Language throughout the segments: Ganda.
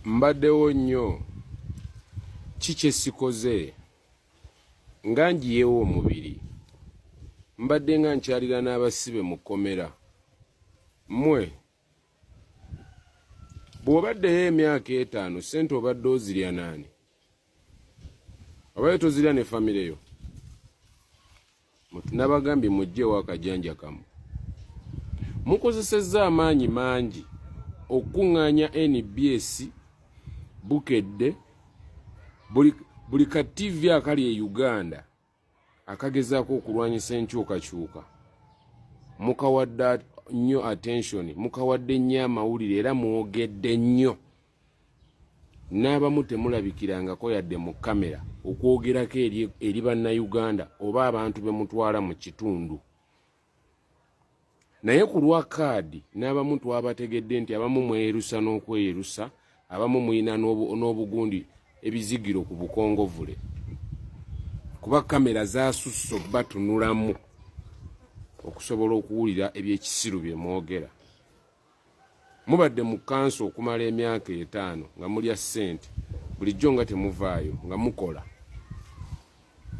Mbaddewo nnyo kiki sikoze nga njiyewo omubiri mbadde nga nkyalira n'abasibe mu kkomera mmwe bw'obaddeyo emyaka 5 sente obadde ozirya naani obaye tozirya ne famire yo nabagambye mugjeewo akajanja kamu mukozesezza amaanyi mangi okuŋŋaanya NBS bukedde buli ka TV akali e Uganda akagezaako okulwanyisa enkyukakyuka mukawadde nnyo attention mukawadde nnyo amawulire era mwogedde nnyo n'abamu temulabikirangako yadde mu kamera okwogerako eri bannayuganda oba abantu be mutwala mu kitundu naye ku lwa kaadi n'abamu twabategedde nti abamu mweyerusa n'okweyerusa abamu mulina n'obugundi ebizigiro ku bukongovule kuba kamera zaasusse batunulamu okusobola okuwulira ebyekisiru bye mwogera mubadde mu kanso okumala emyaka 5 nga mulya ssente bulijjo nga temuvaayo nga mukola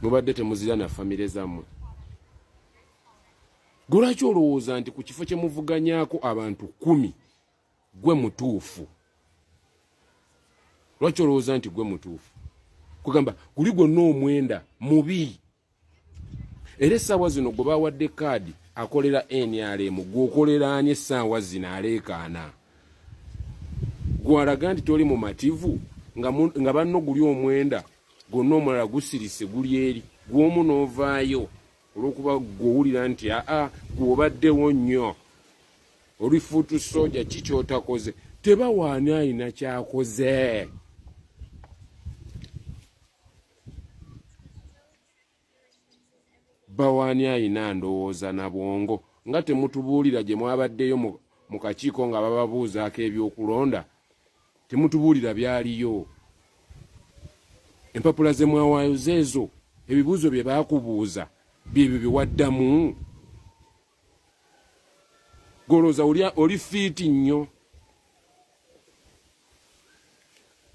mubadde temuzira na famire zammwe golaki olowooza nti ku kifo kye muvuganyaako abantu 10 gwe mutuufu lwaki olowooza nti gwe mutuufu kugamba guli gwonna omwenda mubi era essaawa zino gwe bawadde kaadi akolera NRM gwokolera ani essaawa zino aleekaana gwalaga nti toli mumativu nga banno guli omwenda gwonna omulala gusirise guli eri gw'omu n'ovaayo olw'okuba gw'owulira nti gw'obaddewo nnyo oli fuutu soja kikyotakoze tebawaani alina kyakoze bawaani alina ndowooza na bwongo nga temutubuulira gye mwabaddeyo mu kakiiko nga bababuuzaako ebyokulonda temutubuulira byaliyo empapula ze mwawaayo zeezo ebibuuzo bye baakubuuza byebyo byewaddamu golooza oli fiiti nnyo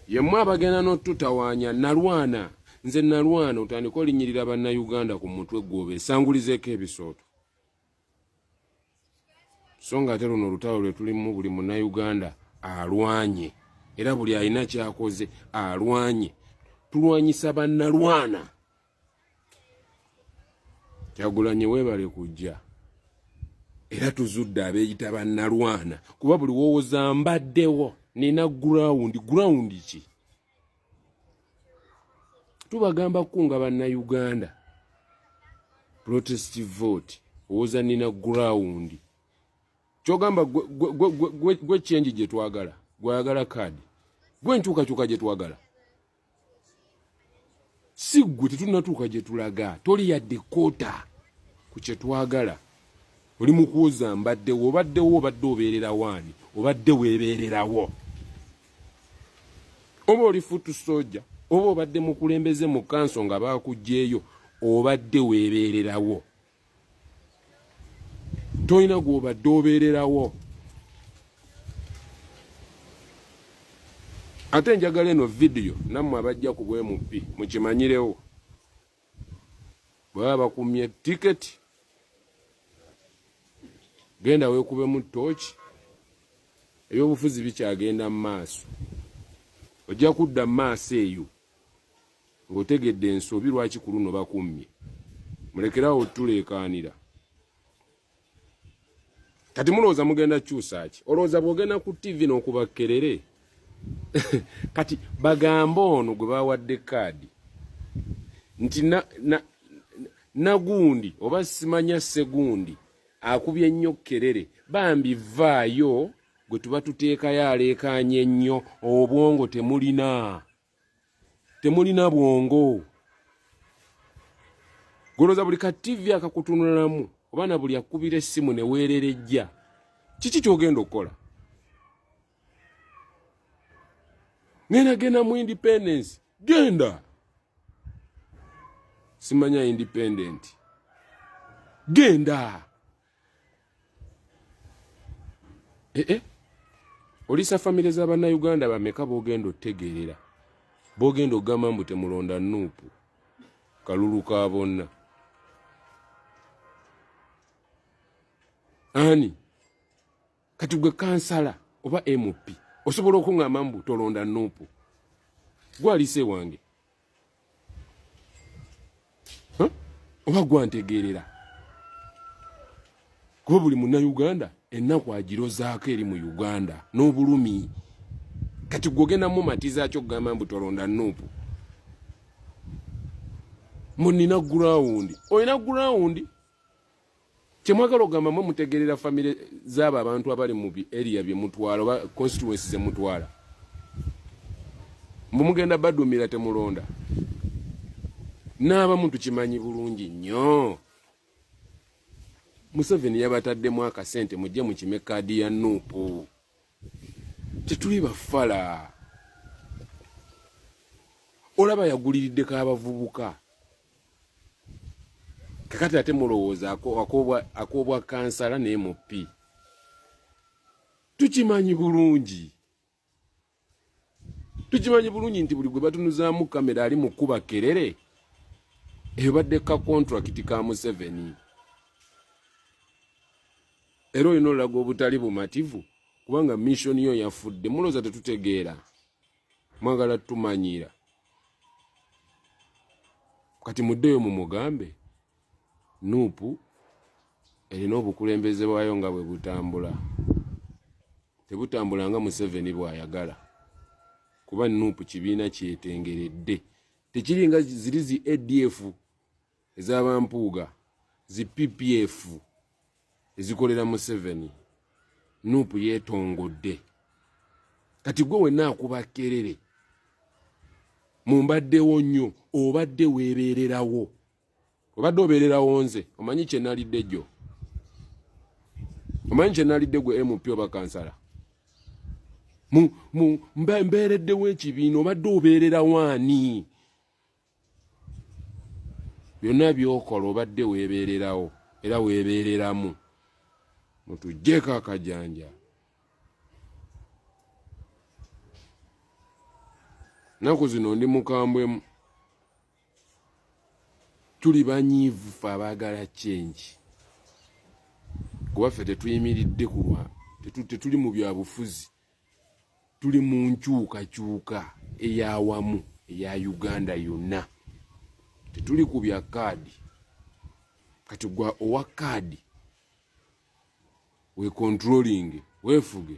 yemmwe abagenda n'otutawaanya nalwana nze nalwana otandika olinyirira bannayuganda ku mutwe gwobe esangulizeeko ebisooto so nga ate luno olutalo lwe tulimu buli munnayuganda alwanye era buli alina kyakoze alwanye tulwanyisa bannalwana Kyagulanyi weebale kujja era tuzudde abeeyita bannalwana kuba buli woowoza mbaddewo nina gurawundi ki tubagamba kunga bannayuganda protest vote owoza nina gurawundi kyogamba gwe change gye twagala gwayagala kaadi gwe nkyukakyuka gye twagala si gwe tetunatuuka gye tulaga toli yadde koota ku kye twagala oli mu kuwuza mbaddewo obadde obeerera waani obadde weebeererawo oba oli fuutu soja oba obadde mukulembeze mu kanso nga baakugjeeyo obadde weebeererawo tolina gw'obadde obeererawo ate njagala eno vidiyo nammwe abajja ku bwemupi mukimanyirewo bwaba bakumye tiketi genda weekubemu tooki ebyobufuzi bikyagenda mu maaso ojja kudda mu maaso eyo ng'otegedde ensobi lwaki ku luno bakummye mulekerawo tuleekaanira kati mulowooza mugenda kyusa ki olowooza bw'ogenda ku TV n'okubakkerere kati bagamba ono gwe bawadde kaadi nti nagundi oba simanya segundi akubye ennyo kerere bambi vaayo gwe tuba tuteekayo aleekaanye ennyo obwongo temulina bwongo goloza buli ka TV akakutunulamu oba na buli akubira essimu ne weererejja kiki kyogenda okukola genda mu independence genda simanya independent genda olisa famire z'Abannayuganda bameka b'ogenda otegeerera b'ogenda ogamba mbu temulonda Nuupu kalulu ka bonna ani kati gwe kansala oba MP osobola okuŋŋamba mbu tolonda Nuupu gwalise wange oba gwantegeerera kuba buli munnayuganda ennaku agirozaako eri mu Uganda n'obulumi kati gwogenda mumatiza akyo okugamba mbu tolonda Nuupu munina gurawundi olina gurawundi kyemwagala ogamba mwe mutegerera famire z'abo abantu abali mu area bye mutwala oba constituency ze mutwala mumugenda badumira temulonda n'abamu tukimanyi bulungi nnyo Museveni yabataddemu akasente mujje mukime kaadi ya Nuupu tetuli bafala olaba yaguliriddeko abavubuka kakati ate mulowooza akoobwa kansala ne MP tukimanyi bulungi nti buli gwe batunuzaamu kamera ali mu kuba kerere eyo badde ka contract ka Museveni era olina olaga obutali bumativu kubanga mission yo yafudde mulooza tetutegeera mwagala tumanyira kati muddeyo mu mugambe Nuupu erina obukulembeze bwayo nga bwe butambula tebutambula nga Museveni bw'ayagala kuba Nuupu kibiina kyetengeredde tekiri nga ziri zi ADF ez'abampuuga zi PPF ezikolera Museveni Nuupu yeetongodde kati gwe wenna akuba kerere mumbaddewo nnyo obadde weebeererawo obadde obeererawo nze omanyi kye nalidde jjo omanyi kye nalidde gwe MP oba kansala mbeereddewo ekibiina obadde obeererawo ani byonna byokola obadde weebeererawo era weebeereramu mutugjeeko akajanja naku zino ndi mukambwemu tuli banyiivu fe abaagala change kuba ffe tetuyimiridde kulwa tetuli mu byabufuzi tuli mu nkyukakyuka ey'awamu eya Uganda yonna tetuli ku bya kaadi kati gwa owa kaadi we controlling weefuge